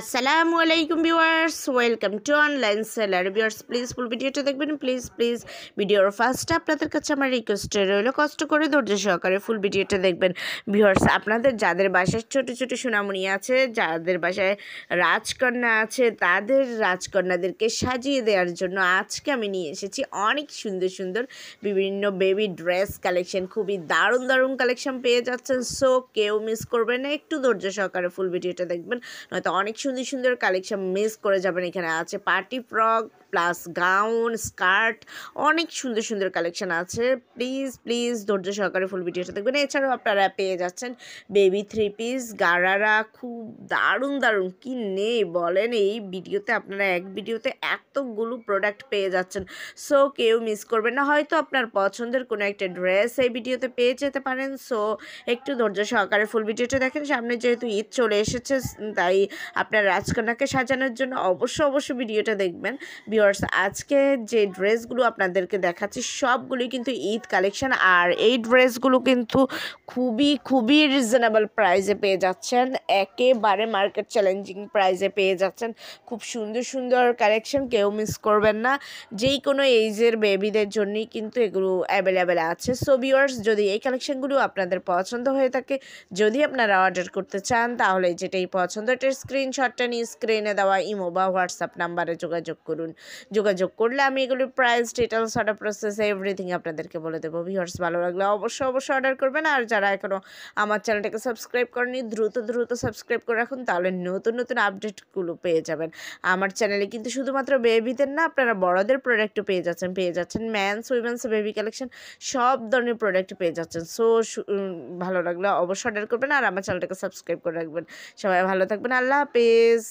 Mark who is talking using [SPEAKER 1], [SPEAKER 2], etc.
[SPEAKER 1] আসসালামু আলাইকুম viewers, welcome to online seller. Viewers please ফুল ভিডিওটা দেখবেন, প্লিজ ভিডিওর ফার্স্টে আপনাদের কাছে আমার রিকোয়েস্ট রইল, কষ্ট করে ধৈর্য সহকারে ফুল ভিডিওটা দেখবেন। ভিউয়ার্স, আপনাদের যাদের বাসায় ছোট ছোট সোনামণি আছে, যাদের বাসায় রাজকন্যা আছে, তাদের রাজকন্যাদেরকে সাজিয়ে দেওয়ার জন্য আজকে আমি নিয়ে এসেছি অনেক সুন্দর সুন্দর বিভিন্ন বেবি ড্রেস কালেকশন। খুবই দারুণ কালেকশন পেয়ে যাচ্ছেন। সো কেউ মিস করবেন না, একটু ধৈর্য সহকারে ফুল ভিডিওটা দেখবেন, নয়তো অনেক সুন্দর কালেকশন মিস করে যাবেন। এখানে আছে party frock plus gown, skirt, অনেক সুন্দর কালেকশন আছে। প্লিজ ধৈর্য সহকারে ফুল ভিডিওটা দেখবেন। এছাড়াও আপনারা পেয়ে যাচ্ছেন বেবি থ্রি পিস, গারারা, খুব দারুণ কি নেই বলেন। এই ভিডিওতে আপনারা এক ভিডিওতে এতগুলো প্রোডাক্ট পেয়ে যাচ্ছেন। সো কেউ মিস করবেন না। হয়তো আপনার পছন্দের কোনো একটা ড্রেস এই ভিডিওতে পেয়ে যেতে পারেন। সো একটু ধৈর্য সহকারে ফুল ভিডিওটা দেখেন। সামনে যেহেতু ঈদ চলে এসেছে, তাই আপনার রাজকন্যাকে সাজানোর জন্য অবশ্যই ভিডিওটা দেখবেন। ভিউয়ার্স, আজকে যে ড্রেসগুলো আপনাদেরকে দেখাচ্ছি সবগুলোই কিন্তু ঈদ কালেকশন, আর এই ড্রেসগুলো কিন্তু খুবই রিজনেবল প্রাইসে পেয়ে যাচ্ছেন। একেবারে মার্কেট চ্যালেঞ্জিং প্রাইসে পেয়ে যাচ্ছেন। খুব সুন্দর কালেকশন, কেউ মিস করবেন না। যেই কোনো এইজের বেবিদের জন্যই কিন্তু এগুলো অ্যাভেলেবেল আছে। সো ভিউয়ার্স, যদি এই কালেকশনগুলো আপনাদের পছন্দ হয়ে থাকে, যদি আপনারা অর্ডার করতে চান, তাহলে যেটাই পছন্দ এটার স্ক্রিনশটটা নিয়ে স্ক্রিনে দেওয়া ইমো বা হোয়াটসঅ্যাপ নাম্বারে যোগাযোগ করুন। যোগাযোগ করলে আমি এগুলোর price, details, order process everything আপনাদেরকে বলে দেবো। ভিউয়ার্স, ভালো লাগলে অবশ্যই অর্ডার করবেন। আর যারা এখনও আমার চ্যানেলটাকে সাবস্ক্রাইব করেনি, দ্রুত সাবস্ক্রাইব করে রাখুন, তাহলে নতুন আপডেটগুলো পেয়ে যাবেন। আমার চ্যানেলে কিন্তু শুধুমাত্র বেবিদের না, আপনারা বড়দের প্রোডাক্টও পেয়ে যাচ্ছেন ম্যানস, উইমেন্স, বেবি কালেকশন, সব ধরনের প্রোডাক্ট পেয়ে যাচ্ছেন। সো ভালো লাগলে অবশ্যই অর্ডার করবেন আর আমার চ্যানেলটাকে সাবস্ক্রাইব করে রাখবেন। সবাই ভালো থাকবেন, আল্লাহ হাফেজ।